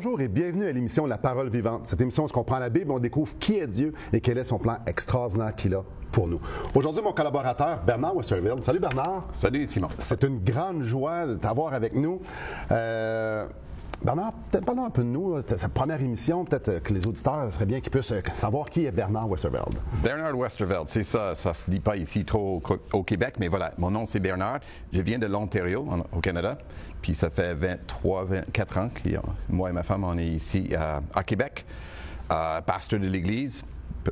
Bonjour et bienvenue à l'émission La Parole Vivante. Cette émission, où on prend la Bible, on découvre qui est Dieu et quel est son plan extraordinaire qu'il a pour nous. Aujourd'hui, mon collaborateur, Bernard Westerveld. Salut Bernard. Salut Simon. C'est une grande joie de t'avoir avec nous. Bernard, peut-être parlons un peu de nous. Sa première émission, peut-être que les auditeurs, serait bien qu'ils puissent savoir qui est Bernard Westerveld. Bernard Westerveld, c'est ça. Ça se dit pas ici trop au Québec, mais voilà, mon nom c'est Bernard. Je viens de l'Ontario, au Canada. Puis ça fait 24 ans que moi et ma femme, on est ici à Québec, pasteur de l'Église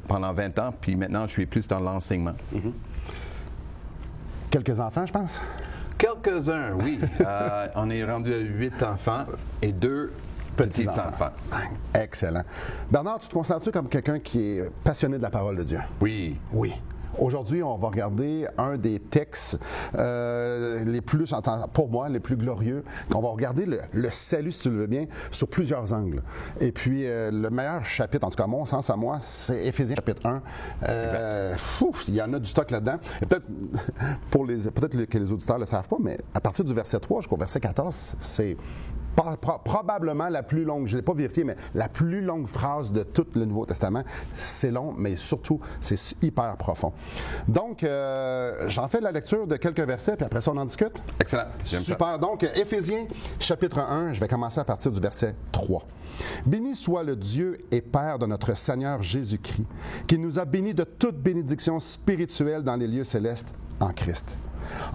pendant 20 ans. Puis maintenant, je suis plus dans l'enseignement. Mm-hmm. Quelques enfants, je pense? Quelques-uns, oui. On est rendu à 8 enfants et 2 petits-enfants. Excellent. Bernard, tu te considères-tu comme quelqu'un qui est passionné de la parole de Dieu? Oui. Oui. Aujourd'hui, on va regarder un des textes les plus, pour moi, les plus glorieux. On va regarder le salut, si tu le veux bien, sur plusieurs angles. Et puis, le meilleur chapitre, en tout cas, à mon sens, à moi, c'est Éphésiens chapitre 1. Il y en a du stock là-dedans. Et peut-être que les auditeurs ne le savent pas, mais à partir du verset 3 jusqu'au verset 14, c'est probablement la plus longue, je ne l'ai pas vérifié, mais la plus longue phrase de tout le Nouveau Testament. C'est long, mais surtout, c'est hyper profond. Donc, j'en fais la lecture de quelques versets, puis après ça, on en discute. Excellent. Super. Donc, Éphésiens, chapitre 1, je vais commencer à partir du verset 3. « Béni soit le Dieu et Père de notre Seigneur Jésus-Christ, qui nous a bénis de toute bénédiction spirituelle dans les lieux célestes en Christ.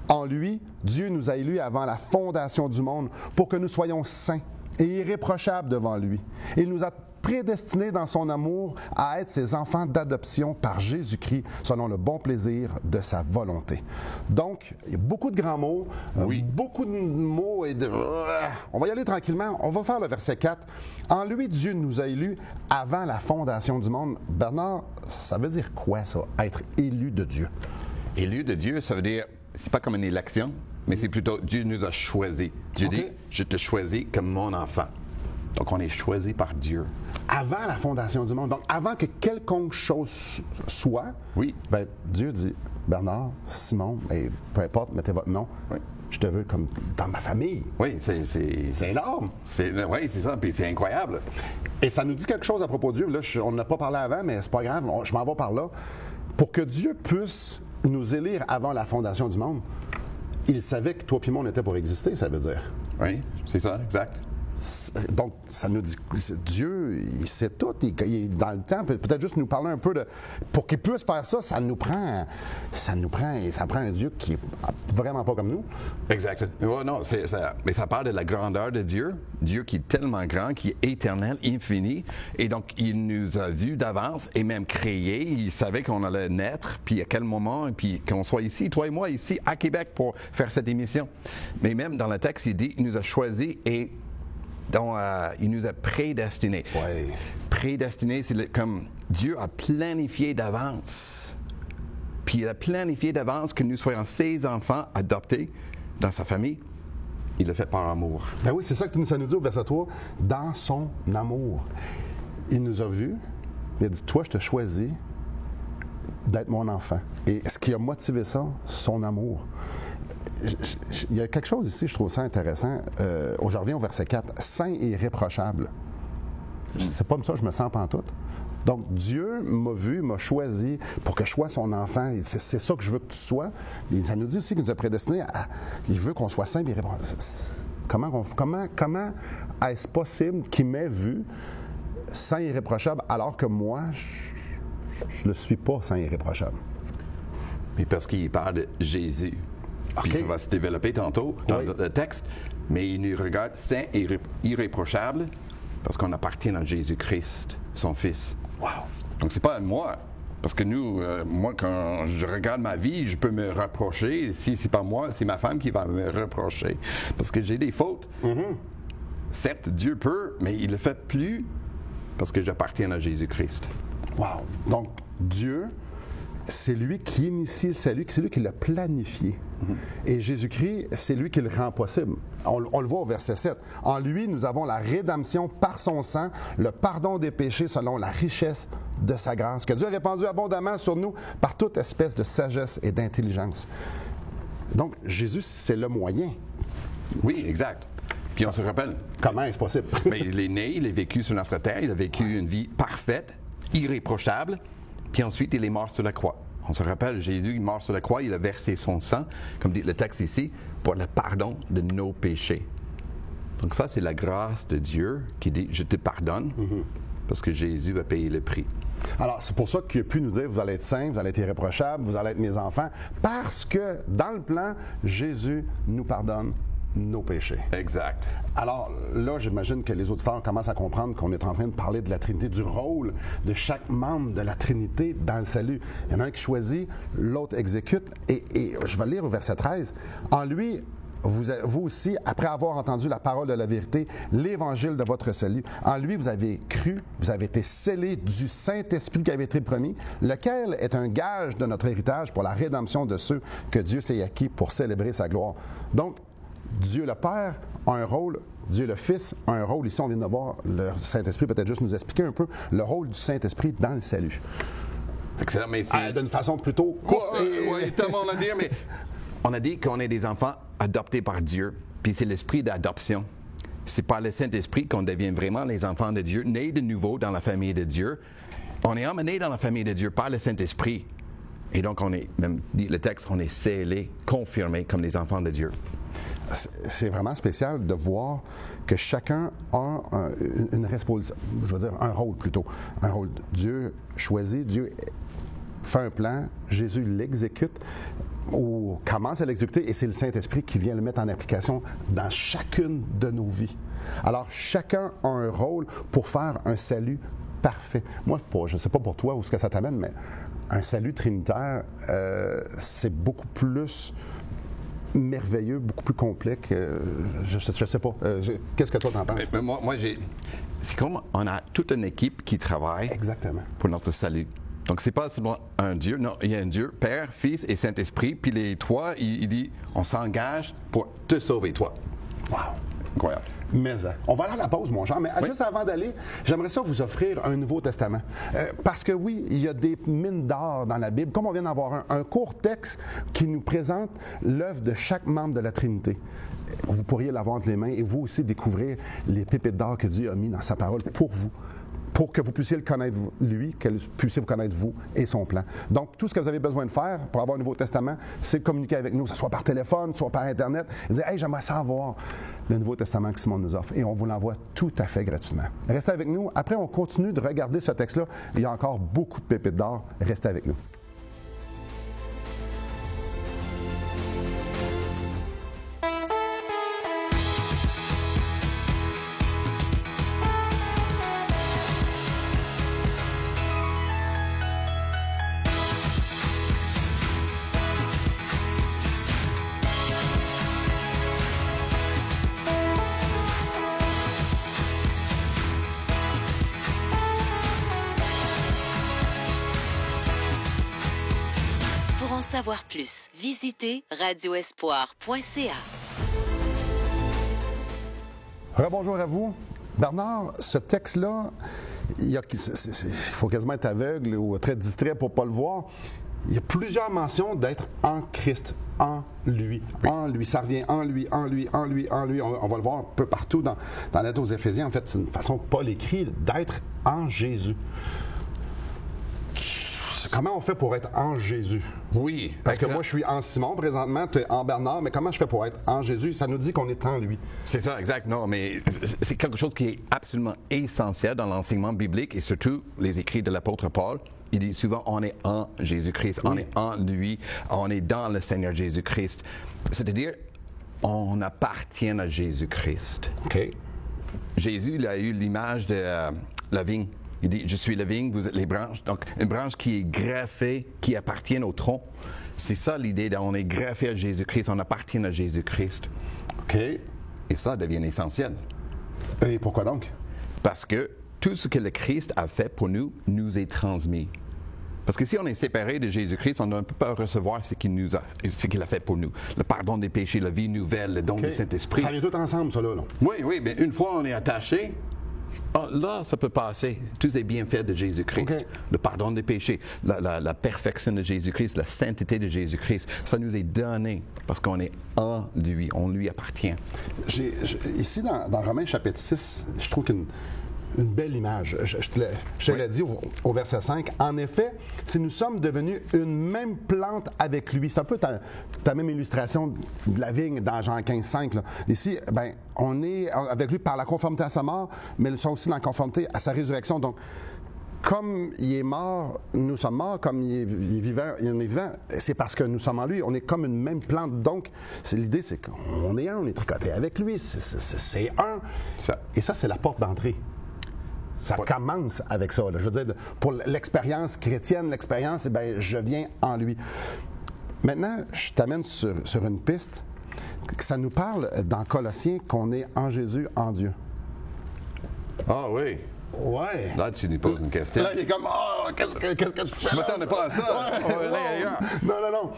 En lui, Dieu nous a élus avant la fondation du monde pour que nous soyons saints et irréprochables devant lui. Il nous a prédestinés dans son amour à être ses enfants d'adoption par Jésus-Christ selon le bon plaisir de sa volonté. » Donc, il y a beaucoup de grands mots, beaucoup de mots et on va y aller tranquillement. On va faire le verset 4. « En lui, Dieu nous a élus avant la fondation du monde. » Bernard, ça veut dire quoi ça, être élu de Dieu? Élu de Dieu, ça veut dire, c'est pas comme une élection, mais c'est plutôt Dieu nous a choisis. Dieu dit, je te choisis comme mon enfant. Donc, on est choisi par Dieu. Avant la fondation du monde, donc avant que quelconque chose soit, oui. Ben, Dieu dit, Bernard, Simon, et peu importe, mettez votre nom, oui. Je te veux comme dans ma famille. Oui, c'est énorme. Oui, c'est ça, puis c'est incroyable. Et ça nous dit quelque chose à propos de Dieu. Là, on n'a pas parlé avant, mais c'est pas grave, je m'en vais par là. Pour que Dieu puisse nous élire avant la fondation du monde, il savait que toi et moi, on était pour exister, ça veut dire. Oui, c'est ça, exact. Donc, ça nous dit Dieu, il sait tout, il est dans le temps. Peut-être juste nous parler un peu de. Pour qu'il puisse faire ça, ça prend un Dieu qui est vraiment pas comme nous. Exact. Non, mais ça parle de la grandeur de Dieu. Dieu qui est tellement grand, qui est éternel, infini. Et donc, il nous a vus d'avance et même créés. Il savait qu'on allait naître, puis à quel moment, puis qu'on soit ici, toi et moi, ici à Québec pour faire cette émission. Mais même dans le texte, il dit, il nous a choisis et donc, il nous a prédestinés. Ouais. Prédestinés, c'est comme Dieu a planifié d'avance. Puis il a planifié d'avance que nous soyons ses enfants adoptés dans sa famille. Il l'a fait par amour. Ben oui, c'est ça que ça nous dit au verset 3. Dans son amour. Il nous a vus. Il a dit, toi, je te choisis d'être mon enfant. Et ce qui a motivé ça, son amour. Il y a quelque chose ici, je trouve ça intéressant. Je reviens au verset 4. Saint et irréprochable. C'est pas comme ça que je me sens pantoute. Donc, Dieu m'a vu, m'a choisi pour que je sois son enfant. C'est ça que je veux que tu sois. Et ça nous dit aussi qu'il nous a prédestinés il veut qu'on soit saint et irréprochable. Comment est-ce possible qu'il m'ait vu saint et irréprochable alors que moi, je ne suis pas saint et irréprochable? Mais parce qu'il parle de Jésus. Puis ça va se développer tantôt dans le texte. Mais il nous regarde saint et irréprochable parce qu'on appartient à Jésus-Christ, son Fils. Wow! Donc, c'est pas à moi. Parce que moi, quand je regarde ma vie, je peux me reprocher. Si c'est pas moi, c'est ma femme qui va me reprocher. Parce que j'ai des fautes. Mm-hmm. Certes, Dieu peut, mais il le fait plus parce que j'appartiens à Jésus-Christ. Wow! Donc, Dieu, c'est lui qui initie le salut, c'est lui qui l'a planifié. Mm-hmm. Et Jésus-Christ, c'est lui qui le rend possible. On le voit au verset 7. En lui, nous avons la rédemption par son sang, le pardon des péchés selon la richesse de sa grâce, que Dieu a répandu abondamment sur nous par toute espèce de sagesse et d'intelligence. Donc, Jésus, c'est le moyen. Oui, exact. Puis on se rappelle. Comment est-ce possible? Mais il est né, il a vécu sur notre terre, il a vécu une vie parfaite, irréprochable, puis ensuite il est mort sur la croix. On se rappelle, Jésus, il est mort sur la croix, il a versé son sang, comme dit le texte ici, pour le pardon de nos péchés. Donc ça, c'est la grâce de Dieu qui dit, je te pardonne, parce que Jésus a payé le prix. Alors, c'est pour ça qu'il a pu nous dire, vous allez être saints, vous allez être irréprochables, vous allez être mes enfants, parce que dans le plan, Jésus nous pardonne nos péchés. Exact. Alors là, j'imagine que les auditeurs commencent à comprendre qu'on est en train de parler de la Trinité, du rôle de chaque membre de la Trinité dans le salut. Il y en a un qui choisit, l'autre exécute. Et je vais lire au verset 13. En lui, vous aussi, après avoir entendu la parole de la vérité, l'évangile de votre salut, en lui vous avez cru, vous avez été scellés du Saint-Esprit qui avait été promis, lequel est un gage de notre héritage pour la rédemption de ceux que Dieu s'est acquis pour célébrer sa gloire. Donc, Dieu le Père a un rôle, Dieu le Fils a un rôle. Ici, on vient de voir le Saint-Esprit peut-être juste nous expliquer un peu le rôle du Saint-Esprit dans le salut. Excellent, mais c'est... D'une façon plutôt courte. Oui, tellement à dire, mais on a dit qu'on est des enfants adoptés par Dieu, puis c'est l'esprit d'adoption. C'est par le Saint-Esprit qu'on devient vraiment les enfants de Dieu, nés de nouveau dans la famille de Dieu. On est emmenés dans la famille de Dieu par le Saint-Esprit. Et donc, on est, même dit le texte, on est scellés, confirmés comme les enfants de Dieu. C'est vraiment spécial de voir que chacun a une responsabilité, je veux dire un rôle plutôt. Un rôle. Dieu choisit, Dieu fait un plan, Jésus l'exécute ou commence à l'exécuter et c'est le Saint-Esprit qui vient le mettre en application dans chacune de nos vies. Alors, chacun a un rôle pour faire un salut parfait. Moi, je ne sais pas pour toi où ce que ça t'amène, mais un salut trinitaire, c'est beaucoup plus merveilleux, beaucoup plus complet que... je sais pas. Qu'est-ce que toi t'en penses? Mais moi c'est comme on a toute une équipe qui travaille Exactement. Pour notre salut. Donc, c'est pas seulement un Dieu, non, il y a un Dieu, Père, Fils et Saint-Esprit, puis les trois, il dit, on s'engage pour te sauver, toi. Wow! Incroyable. Mais on va aller à la pause, mon Jean, mais juste avant d'aller, j'aimerais ça vous offrir un Nouveau Testament. Parce que oui, il y a des mines d'or dans la Bible, comme on vient d'avoir un court texte qui nous présente l'œuvre de chaque membre de la Trinité. Vous pourriez l'avoir entre les mains et vous aussi découvrir les pépites d'or que Dieu a mis dans sa parole pour vous, pour que vous puissiez le connaître lui, que vous puissiez vous connaître vous et son plan. Donc, tout ce que vous avez besoin de faire pour avoir un Nouveau Testament, c'est de communiquer avec nous, que ce soit par téléphone, soit par Internet, et dire « Hey, j'aimerais savoir le Nouveau Testament que Simon nous offre. » Et on vous l'envoie tout à fait gratuitement. Restez avec nous. Après, on continue de regarder ce texte-là. Il y a encore beaucoup de pépites d'or. Restez avec nous. Pour en savoir plus, visitez radioespoir.ca. Rebonjour à vous. Bernard, ce texte-là, il faut quasiment être aveugle ou très distrait pour ne pas le voir. Il y a plusieurs mentions d'être en Christ, en lui. Oui. En lui, ça revient en lui, en lui, en lui, en lui. On va le voir un peu partout dans la lettre aux Éphésiens. En fait, c'est une façon que Paul écrit d'être en Jésus. Comment on fait pour être en Jésus? Oui. Parce que moi, je suis en Simon présentement, tu es en Bernard, mais comment je fais pour être en Jésus? Ça nous dit qu'on est en lui. C'est ça, exact. Non, mais c'est quelque chose qui est absolument essentiel dans l'enseignement biblique et surtout les écrits de l'apôtre Paul. Il dit souvent, on est en Jésus-Christ, on est en lui, on est dans le Seigneur Jésus-Christ. C'est-à-dire, on appartient à Jésus-Christ. OK. Jésus, il a eu l'image de la vigne. Il dit, je suis la vigne, vous êtes les branches. Donc, une branche qui est greffée, qui appartient au tronc. C'est ça l'idée, on est greffé à Jésus-Christ, on appartient à Jésus-Christ. OK. Et ça devient essentiel. Et pourquoi donc? Parce que tout ce que le Christ a fait pour nous, nous est transmis. Parce que si on est séparé de Jésus-Christ, on ne peut pas recevoir ce qu'il a fait pour nous. Le pardon des péchés, la vie nouvelle, le don du Saint-Esprit. Ça vient tout ensemble, ça, là. Oui, mais une fois on est attaché, Là, ça peut passer. Tous les bienfaits de Jésus-Christ, OK. le pardon des péchés, la perfection de Jésus-Christ, la sainteté de Jésus-Christ, ça nous est donné parce qu'on est en lui, on lui appartient. Ici, dans Romains chapitre 6, je trouve qu'une belle image. Je te l'ai dit au verset 5. En effet, si nous sommes devenus une même plante avec lui, c'est un peu ta même illustration de la vigne dans Jean 15, 5. Là. Ici, ben, on est avec lui par la conformité à sa mort, mais nous sommes aussi dans la conformité à sa résurrection. Donc, comme il est mort, nous sommes morts, comme il est vivant, il est vivant, c'est parce que nous sommes en lui. On est comme une même plante. Donc, l'idée, c'est qu'on est un, on est tricoté avec lui. C'est un. Et ça, c'est la porte d'entrée. Ça commence avec ça. Là. Je veux dire, pour l'expérience chrétienne, l'expérience, ben, je viens en lui. Maintenant, je t'amène sur une piste. Ça nous parle dans Colossiens qu'on est en Jésus, en Dieu. Ah oui. Ouais. Là, tu nous poses une question. Là, il est comme, oh, qu'est-ce que tu fais? Je m'attendais pas à ça. Ouais. On va aller ailleurs. Non.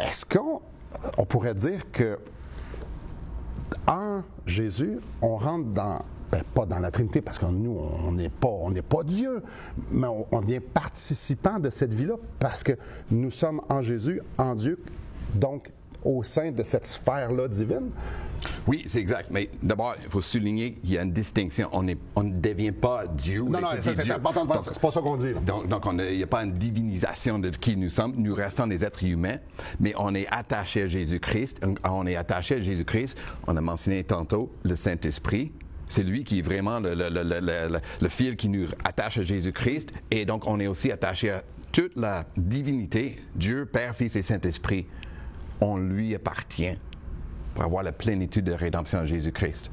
Est-ce qu'on pourrait dire que en Jésus, on rentre dans, pas dans la Trinité, parce que nous, on n'est pas Dieu, mais on devient participant de cette vie-là, parce que nous sommes en Jésus, en Dieu, donc au sein de cette sphère-là divine? Oui, c'est exact. Mais d'abord, il faut souligner qu'il y a une distinction. On ne devient pas Dieu. Non, ça, c'est important de faire. C'est pas ça qu'on dit. Là. Donc il n'y a pas une divinisation de qui nous sommes. Nous restons des êtres humains, mais on est attaché à Jésus-Christ. On est attaché à Jésus-Christ. On a mentionné tantôt le Saint-Esprit. C'est lui qui est vraiment le fil qui nous attache à Jésus-Christ. Et donc, on est aussi attaché à toute la divinité, Dieu, Père, Fils et Saint-Esprit. On lui appartient pour avoir la plénitude de rédemption en Jésus-Christ.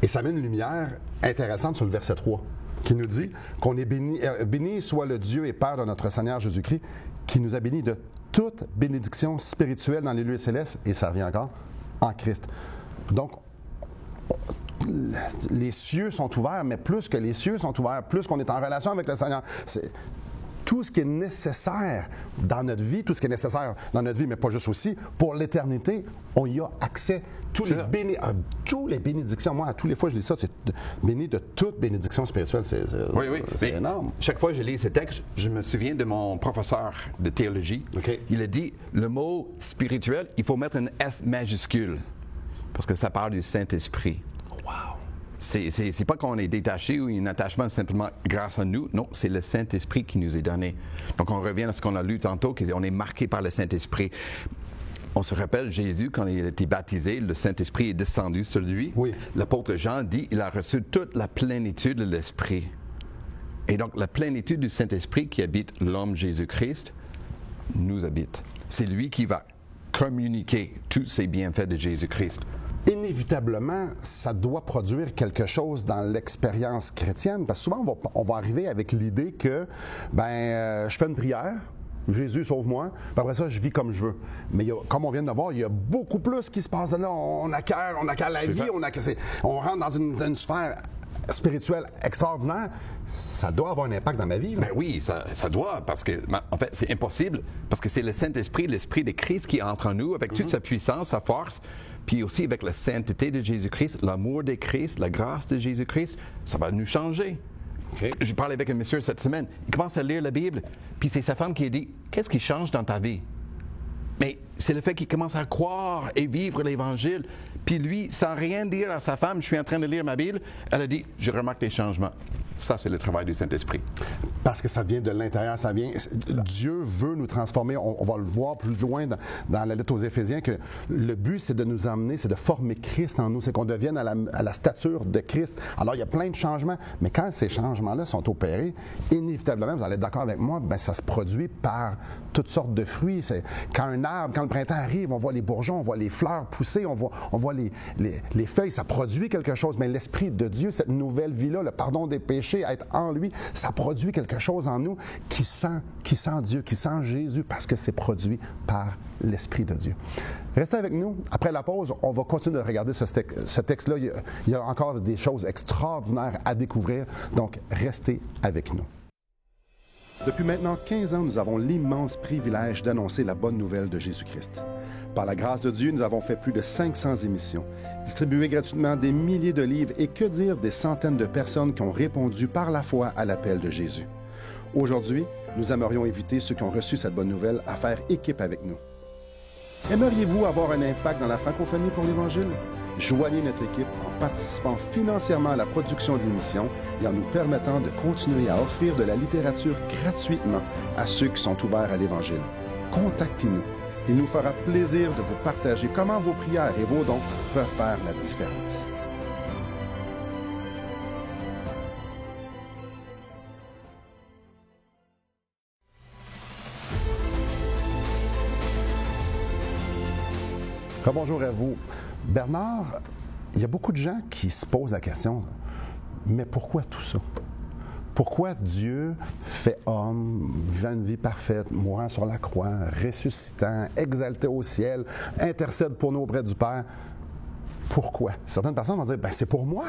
Et ça met une lumière intéressante sur le verset 3, qui nous dit qu'on est béni, béni soit le Dieu et Père de notre Seigneur Jésus-Christ, qui nous a bénis de toute bénédiction spirituelle dans les lieux célestes, et ça revient encore, en Christ. Donc, les cieux sont ouverts, mais plus que les cieux sont ouverts, plus qu'on est en relation avec le Seigneur, tout ce qui est nécessaire dans notre vie, mais pas juste aussi, pour l'éternité, on y a accès. Toutes les bénédictions, moi, à tous les fois je lis ça, c'est béni de toute bénédiction spirituelle. C'est énorme. Chaque fois que je lis ce texte, je me souviens de mon professeur de théologie. Okay. Il a dit, le mot spirituel, il faut mettre un S majuscule, parce que ça parle du Saint-Esprit. Wow! C'est pas qu'on est détaché ou un attachement simplement grâce à nous. Non, c'est le Saint-Esprit qui nous est donné. Donc, on revient à ce qu'on a lu tantôt, qu'on est marqué par le Saint-Esprit. On se rappelle, Jésus, quand il a été baptisé, le Saint-Esprit est descendu sur lui. Oui. L'apôtre Jean dit, il a reçu toute la plénitude de l'Esprit. Et donc, la plénitude du Saint-Esprit qui habite l'homme Jésus-Christ nous habite. C'est lui qui va communiquer tous ces bienfaits de Jésus-Christ. Inévitablement, ça doit produire quelque chose dans l'expérience chrétienne, parce que souvent, on va arriver avec l'idée que, je fais une prière, Jésus, sauve-moi, puis après ça, je vis comme je veux. Mais comme on vient de le voir, il y a beaucoup plus qui se passe là. On acquiert la vie, on rentre dans une sphère spirituelle extraordinaire. Ça doit avoir un impact dans ma vie. Ben oui, ça doit, parce que, en fait, c'est impossible, parce que c'est le Saint-Esprit, l'Esprit de Christ qui entre en nous, avec toute sa puissance, sa force, puis aussi avec la sainteté de Jésus-Christ, l'amour de Christ, la grâce de Jésus-Christ, ça va nous changer. Okay. J'ai parlé avec un monsieur cette semaine, il commence à lire la Bible, puis c'est sa femme qui a dit, « Qu'est-ce qui change dans ta vie? » Mais c'est le fait qu'il commence à croire et vivre l'Évangile. Puis lui, sans rien dire à sa femme, je suis en train de lire ma Bible, elle a dit, je remarque les changements. Ça, c'est le travail du Saint-Esprit. Parce que ça vient de l'intérieur, ça vient... Dieu veut nous transformer. On va le voir plus loin dans la lettre aux Éphésiens, que le but, c'est de nous emmener, c'est de former Christ en nous, c'est qu'on devienne à la stature de Christ. Alors, il y a plein de changements, mais quand ces changements-là sont opérés, inévitablement, vous allez être d'accord avec moi, ça se produit par toutes sortes de fruits. Quand le printemps arrive, on voit les bourgeons, on voit les fleurs pousser, on voit les feuilles, ça produit quelque chose. Mais l'Esprit de Dieu, cette nouvelle vie-là, le pardon des péchés, être en lui, ça produit quelque chose en nous qui sent Dieu, qui sent Jésus, parce que c'est produit par l'Esprit de Dieu. Restez avec nous. Après la pause, on va continuer de regarder ce texte-là. Il y a encore des choses extraordinaires à découvrir, donc restez avec nous. Depuis maintenant 15 ans, nous avons l'immense privilège d'annoncer la bonne nouvelle de Jésus-Christ. Par la grâce de Dieu, nous avons fait plus de 500 émissions, distribué gratuitement des milliers de livres et que dire des centaines de personnes qui ont répondu par la foi à l'appel de Jésus. Aujourd'hui, nous aimerions inviter ceux qui ont reçu cette bonne nouvelle à faire équipe avec nous. Aimeriez-vous avoir un impact dans la francophonie pour l'Évangile? Joignez notre équipe en participant financièrement à la production de l'émission et en nous permettant de continuer à offrir de la littérature gratuitement à ceux qui sont ouverts à l'Évangile. Contactez-nous. Il nous fera plaisir de vous partager comment vos prières et vos dons peuvent faire la différence. Bonjour à vous. Bernard, il y a beaucoup de gens qui se posent la question, mais pourquoi tout ça? Pourquoi Dieu fait homme, vivant une vie parfaite, mourant sur la croix, ressuscitant, exalté au ciel, intercède pour nous auprès du Père? Pourquoi? Certaines personnes vont dire, c'est pour moi.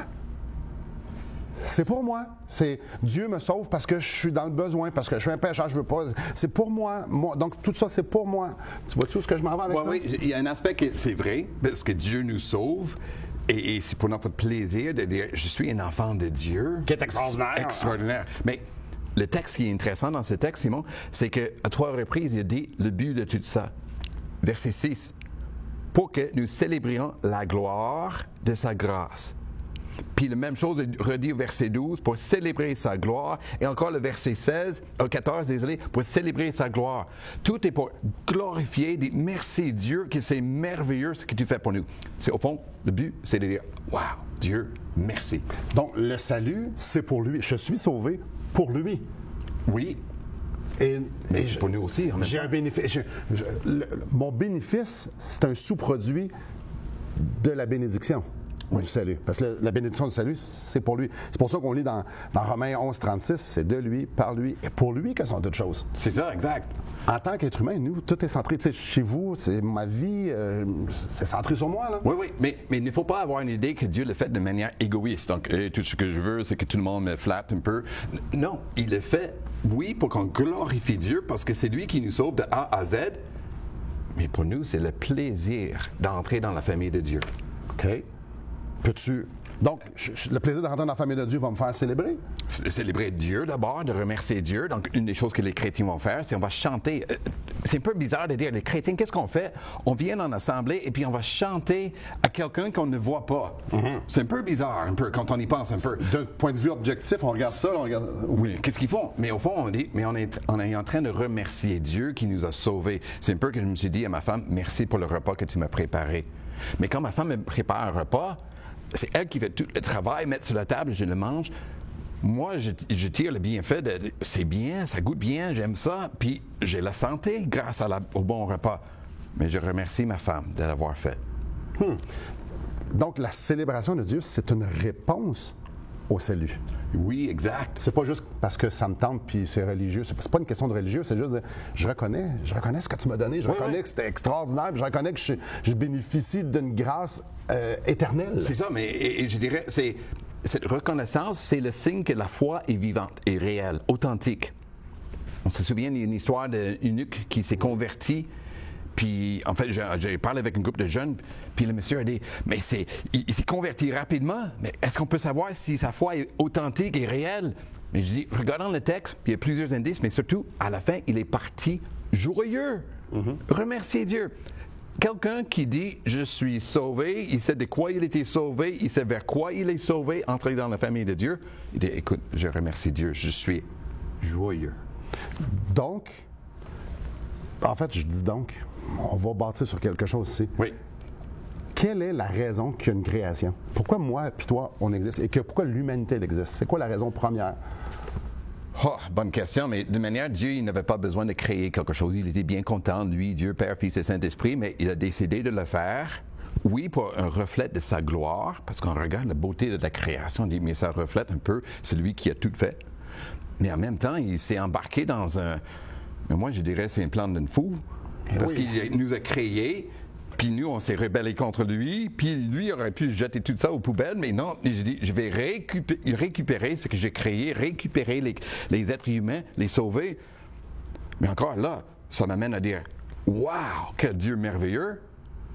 C'est pour moi. C'est Dieu me sauve parce que je suis dans le besoin, parce que je suis un pécheur, je veux pas. C'est pour moi. Donc tout ça, c'est pour moi. Tu vois-tu où est-ce que je m'en vais avec ça? Oui, il y a un aspect que c'est vrai, parce que Dieu nous sauve. Et c'est pour notre plaisir de dire, je suis un enfant de Dieu. Qui est extraordinaire. Extraordinaire. Mais le texte qui est intéressant dans ce texte, Simon, c'est qu'à 3 reprises, il a dit le but de tout ça. Verset 6. Pour que nous célébrions la gloire de sa grâce. Puis la même chose est redit au verset 12, pour célébrer sa gloire. Et encore le verset 14, pour célébrer sa gloire. Tout est pour glorifier, dire merci Dieu, que c'est merveilleux ce que tu fais pour nous. C'est au fond, le but, c'est de dire, wow, Dieu, merci. Donc le salut, c'est pour lui. Je suis sauvé pour lui. Oui. Mais c'est pour nous aussi. J'ai un bénéfice. Mon bénéfice, c'est un sous-produit de la bénédiction. Du salut. Parce que la bénédiction du salut, c'est pour lui. C'est pour ça qu'on lit dans Romains 11, 36, c'est de lui, par lui et pour lui que sont toutes choses. C'est ça, exact. En tant qu'être humain, nous, tout est centré. Tu sais, chez vous, c'est ma vie, c'est centré sur moi. Là. Oui, mais il ne faut pas avoir une idée que Dieu le fait de manière égoïste. Donc, tout ce que je veux, c'est que tout le monde me flatte un peu. Non, il le fait, oui, pour qu'on glorifie Dieu, parce que c'est lui qui nous sauve de A à Z. Mais pour nous, c'est le plaisir d'entrer dans la famille de Dieu. OK. Peux-tu... Donc, le plaisir de rentrer dans la famille de Dieu va me faire célébrer? Célébrer Dieu d'abord, de remercier Dieu. Donc, une des choses que les chrétiens vont faire, c'est on va chanter. C'est un peu bizarre de dire, les chrétiens, qu'est-ce qu'on fait? On vient en assemblée et puis on va chanter à quelqu'un qu'on ne voit pas. Mm-hmm. C'est un peu bizarre, un peu, quand on y pense un peu. D'un point de vue objectif, on regarde ça, on regarde... Oui, qu'est-ce qu'ils font? Mais au fond, on dit, mais on est en train de remercier Dieu qui nous a sauvés. C'est un peu que je me suis dit à ma femme, merci pour le repas que tu m'as préparé. Mais quand ma femme me prépare un repas, c'est elle qui fait tout le travail, mettre sur la table, je le mange. Moi, je tire le bienfait de c'est bien, ça goûte bien, j'aime ça, puis j'ai la santé grâce au bon repas. Mais je remercie ma femme de l'avoir fait. Donc, la célébration de Dieu, c'est une réponse au salut. Oui, exact. C'est pas juste parce que ça me tente puis c'est religieux. C'est pas une question de religieux, c'est juste je reconnais ce que tu m'as donné, je reconnais que c'était extraordinaire, puis je reconnais que je bénéficie d'une grâce éternelle. C'est ça, mais je dirais, cette reconnaissance, c'est le signe que la foi est vivante, est réelle, authentique. On se souvient d'une histoire d'un eunuque qui s'est converti. Puis, en fait, j'ai parlé avec un groupe de jeunes, puis le monsieur a dit, mais il s'est converti rapidement, mais est-ce qu'on peut savoir si sa foi est authentique et réelle? Mais je dis, regardons le texte, puis il y a plusieurs indices, mais surtout, à la fin, il est parti joyeux. Remercier Dieu. Quelqu'un qui dit, je suis sauvé, il sait de quoi il était sauvé, il sait vers quoi il est sauvé, entrer dans la famille de Dieu, il dit, écoute, je remercie Dieu, je suis joyeux. Donc, en fait, je dis donc, on va bâtir sur quelque chose ici. Oui. Quelle est la raison qu'il y a une création? Pourquoi moi et toi, on existe? Et pourquoi l'humanité existe? C'est quoi la raison première? Oh, bonne question, mais de manière, Dieu, il n'avait pas besoin de créer quelque chose. Il était bien content, lui, Dieu, Père, Fils et Saint-Esprit, mais il a décidé de le faire, oui, pour un reflet de sa gloire, parce qu'on regarde la beauté de la création, on dit, mais ça reflète un peu celui qui a tout fait. Mais en même temps, il s'est embarqué dans un... Mais moi, je dirais c'est un plan d'un fou. Parce qu'il nous a créés, puis nous, on s'est rebellés contre lui, puis lui aurait pu jeter tout ça aux poubelles, mais non, je dis, je vais récupérer ce que j'ai créé, récupérer les êtres humains, les sauver. Mais encore là, ça m'amène à dire, wow, quel Dieu merveilleux!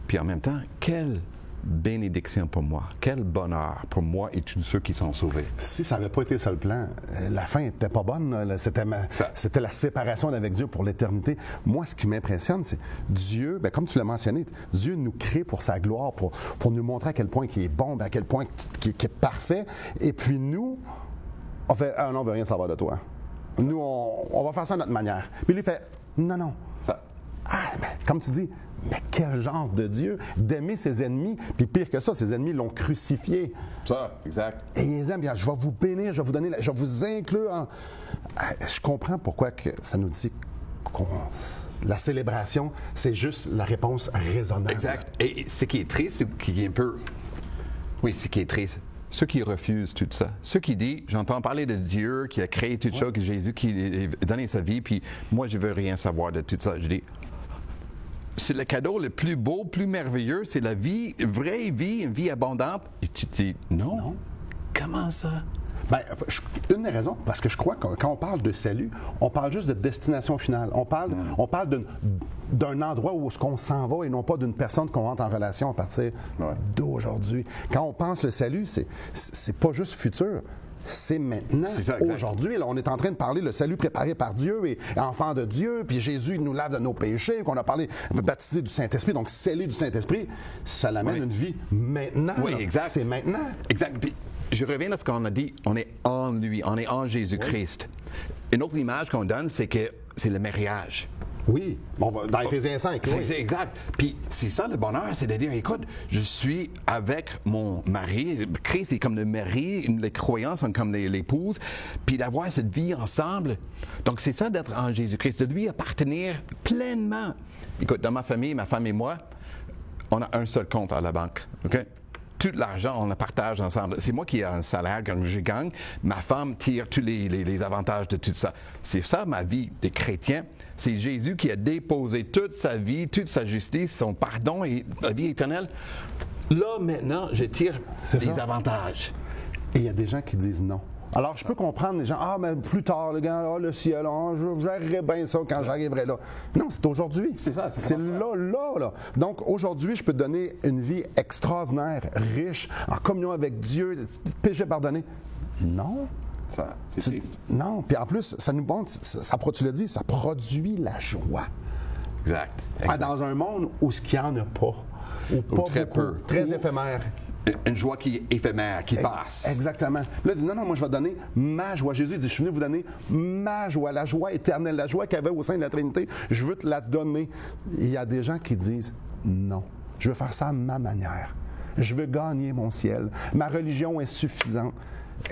Puis en même temps, quelle bénédiction pour moi, quel bonheur pour moi et tous ceux qui sont sauvés. Si ça n'avait pas été ça le plan, la fin n'était pas bonne. Là. C'était la séparation avec Dieu pour l'éternité. Moi, ce qui m'impressionne, c'est Dieu, bien, comme tu l'as mentionné, Dieu nous crée pour sa gloire, pour nous montrer à quel point il est bon, à quel point il est parfait. Et puis nous, on fait « Ah non, on ne veut rien savoir de toi. Nous, on va faire ça à notre manière. » Puis lui, il fait « Non. » mais comme tu dis, mais quel genre de Dieu d'aimer ses ennemis, puis pire que ça, ses ennemis l'ont crucifié. Ça, exact. Et ils aiment bien, je vais vous bénir, je vais vous donner, je vais vous inclure en... Je comprends pourquoi que ça nous dit que la célébration, c'est juste la réponse raisonnable. Exact. Et ce qui est triste, ce qui est un peu... Oui, ce qui est triste, ceux qui refusent tout ça, ceux qui disent, j'entends parler de Dieu qui a créé tout ça, que Jésus qui a donné sa vie, puis moi, je veux rien savoir de tout ça. Je dis... C'est le cadeau le plus beau, plus merveilleux, c'est la vie, une vraie vie, une vie abondante. Et tu te dis, non. Comment ça? Bien, une des raisons, parce que je crois que quand on parle de salut, on parle juste de destination finale. On parle d'un endroit où on s'en va et non pas d'une personne qu'on rentre en relation à partir d'aujourd'hui. Quand on pense le salut, c'est pas juste futur. C'est maintenant, aujourd'hui. Là, on est en train de parler le salut préparé par Dieu et enfant de Dieu, puis Jésus nous lave de nos péchés, qu'on a parlé baptisé du Saint-Esprit, donc scellé du Saint-Esprit, ça l'amène une vie maintenant. Oui, exact. C'est maintenant. Exact. Puis, je reviens à ce qu'on a dit, on est en lui, on est en Jésus-Christ. Une autre image qu'on donne, c'est que c'est le mariage. Oui, dans Éphésiens 5. C'est exact. Puis c'est ça le bonheur, c'est de dire, écoute, je suis avec mon mari. Christ est comme le mari, les croyants sont comme l'épouse, puis d'avoir cette vie ensemble. Donc c'est ça d'être en Jésus-Christ, de lui appartenir pleinement. Écoute, dans ma famille, ma femme et moi, on a un seul compte à la banque, OK? Tout l'argent, on le partage ensemble. C'est moi qui ai un salaire quand je gagne. Ma femme tire tous les avantages de tout ça. C'est ça ma vie de chrétien. C'est Jésus qui a déposé toute sa vie, toute sa justice, son pardon et la vie éternelle. Là, maintenant, je tire les avantages. Et il y a des gens qui disent non. Alors, je peux comprendre les gens, mais plus tard, le ciel, j'arriverai bien ça quand j'arriverai là. Non, c'est aujourd'hui. C'est ça. C'est là. Donc, aujourd'hui, je peux te donner une vie extraordinaire, riche, en communion avec Dieu, péché pardonné. Non. Ça, c'est triste. Non. Puis en plus, ça nous montre, tu l'as dit, ça produit la joie. Exact. Dans un monde où ce qu'il n'y en a pas. Ou pas très beaucoup, peu. très éphémère. Une joie qui est éphémère, qui passe. Exactement. Là, il dit, non, moi, je vais donner ma joie. Jésus dit, je suis venu vous donner ma joie, la joie éternelle, la joie qu'il y avait au sein de la Trinité. Je veux te la donner. Il y a des gens qui disent, non, je veux faire ça à ma manière. Je veux gagner mon ciel. Ma religion est suffisante.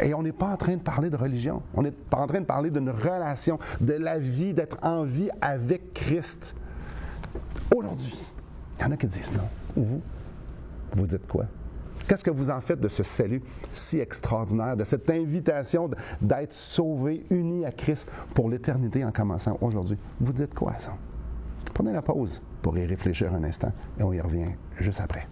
Et on n'est pas en train de parler de religion. On est en train de parler d'une relation, de la vie, d'être en vie avec Christ. Aujourd'hui, il y en a qui disent non. Vous dites quoi? Qu'est-ce que vous en faites de ce salut si extraordinaire, de cette invitation d'être sauvé, uni à Christ pour l'éternité en commençant aujourd'hui? Vous dites quoi, ça? Prenez la pause pour y réfléchir un instant et on y revient juste après.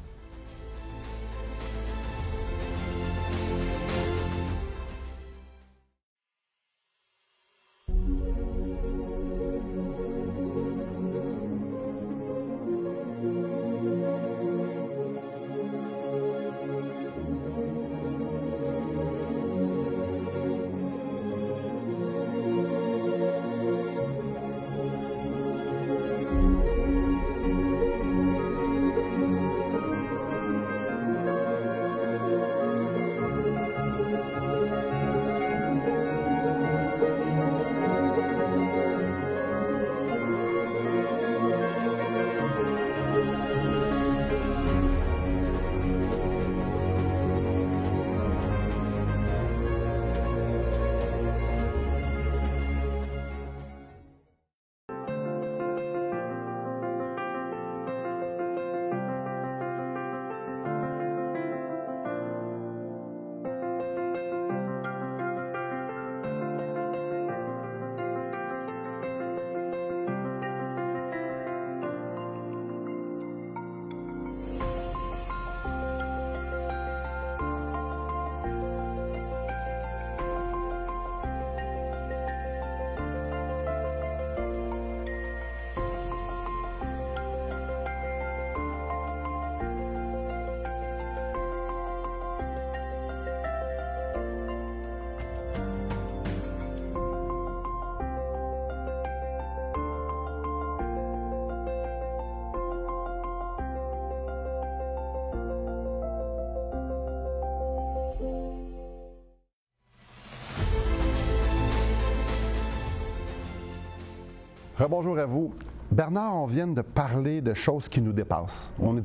Rebonjour à vous. Bernard, on vient de parler de choses qui nous dépassent. On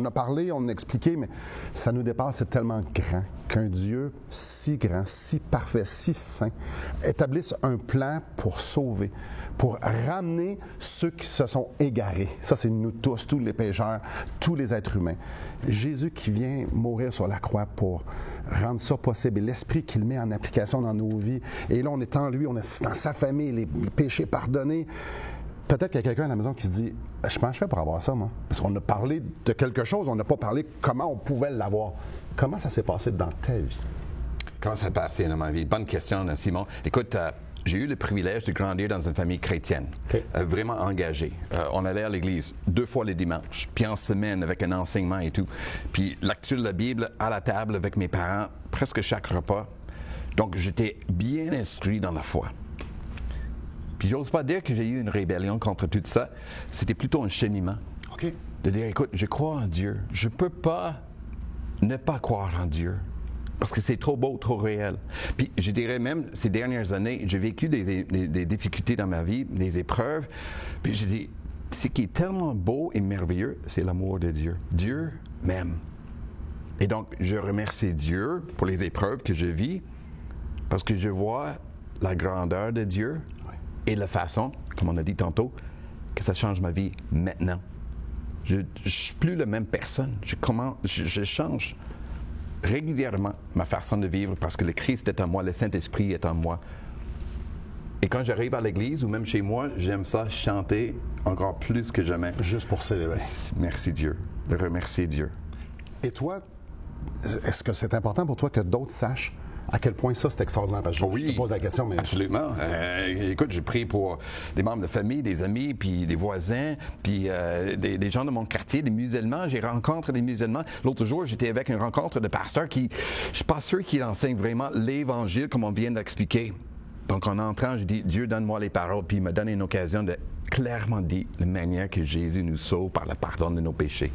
a parlé, on a expliqué, mais ça nous dépasse, c'est tellement grand qu'un Dieu si grand, si parfait, si saint, établisse un plan pour sauver, pour ramener ceux qui se sont égarés. Ça, c'est nous tous les pécheurs, tous les êtres humains. Jésus qui vient mourir sur la croix pour rendre ça possible et l'esprit qu'il met en application dans nos vies. Et là, on est en lui, on est dans sa famille, les péchés pardonnés. Peut-être qu'il y a quelqu'un à la maison qui se dit « Comment je fais pour avoir ça, moi? » Parce qu'on a parlé de quelque chose, on n'a pas parlé comment on pouvait l'avoir. Comment ça s'est passé dans ta vie? Comment ça s'est passé dans ma vie? Bonne question, Simon. Écoute, j'ai eu le privilège de grandir dans une famille chrétienne, vraiment engagée. On allait à l'église 2 fois les dimanches, puis en semaine avec un enseignement et tout. Puis lecture de la Bible à la table avec mes parents, presque chaque repas. Donc, j'étais bien instruit dans la foi. Puis j'ose pas dire que j'ai eu une rébellion contre tout ça. C'était plutôt un cheminement. OK. De dire, écoute, je crois en Dieu. Je peux pas ne pas croire en Dieu. Parce que c'est trop beau, trop réel. Puis je dirais même, ces dernières années, j'ai vécu des difficultés dans ma vie, des épreuves. Puis je dis, ce qui est tellement beau et merveilleux, c'est l'amour de Dieu. Dieu m'aime. Et donc, je remercie Dieu pour les épreuves que je vis, parce que je vois la grandeur de Dieu. Et la façon, comme on a dit tantôt, que ça change ma vie maintenant. Je ne suis plus la même personne. Je change régulièrement ma façon de vivre parce que le Christ est en moi, le Saint-Esprit est en moi. Et quand j'arrive à l'église ou même chez moi, j'aime ça chanter encore plus que jamais. Juste pour célébrer. Merci Dieu, de remercier Dieu. Et toi, est-ce que c'est important pour toi que d'autres sachent à quel point ça, c'est extraordinaire? Parce que je te pose la question, mais... Absolument. Écoute, j'ai prié pour des membres de famille, des amis, puis des voisins, puis des gens de mon quartier, des musulmans. J'ai rencontré des musulmans. L'autre jour, j'étais avec une rencontre de pasteurs qui, je ne suis pas sûr qu'ils enseignent vraiment l'Évangile comme on vient d'expliquer. Donc, en entrant, je dis, Dieu, donne-moi les paroles, puis il me donne une occasion de clairement dire la manière que Jésus nous sauve par le pardon de nos péchés.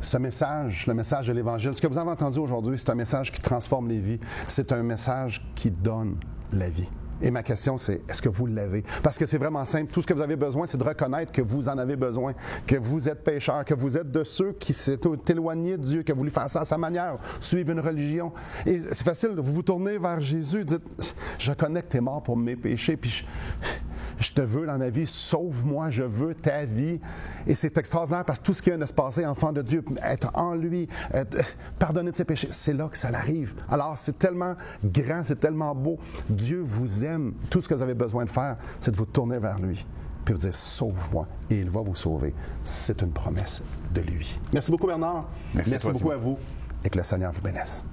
Ce message, le message de l'Évangile, ce que vous avez entendu aujourd'hui, c'est un message qui transforme les vies. C'est un message qui donne la vie. Et ma question, c'est, est-ce que vous l'avez? Parce que c'est vraiment simple. Tout ce que vous avez besoin, c'est de reconnaître que vous en avez besoin, que vous êtes pécheur, que vous êtes de ceux qui s'est éloignés de Dieu, qui a voulu faire ça à sa manière, suivre une religion. Et c'est facile, vous vous tournez vers Jésus, dites, je reconnais que tu es mort pour mes péchés, puis je te veux dans ma vie, sauve-moi, je veux ta vie. Et c'est extraordinaire parce que tout ce qui vient de se passer, enfant de Dieu, être en lui, pardonner de ses péchés, c'est là que ça arrive. Alors, c'est tellement grand, c'est tellement beau. Dieu vous aime. Tout ce que vous avez besoin de faire, c'est de vous tourner vers lui, puis vous dire, sauve-moi, et il va vous sauver. C'est une promesse de lui. Merci beaucoup, Bernard. Merci beaucoup à vous, et que le Seigneur vous bénisse.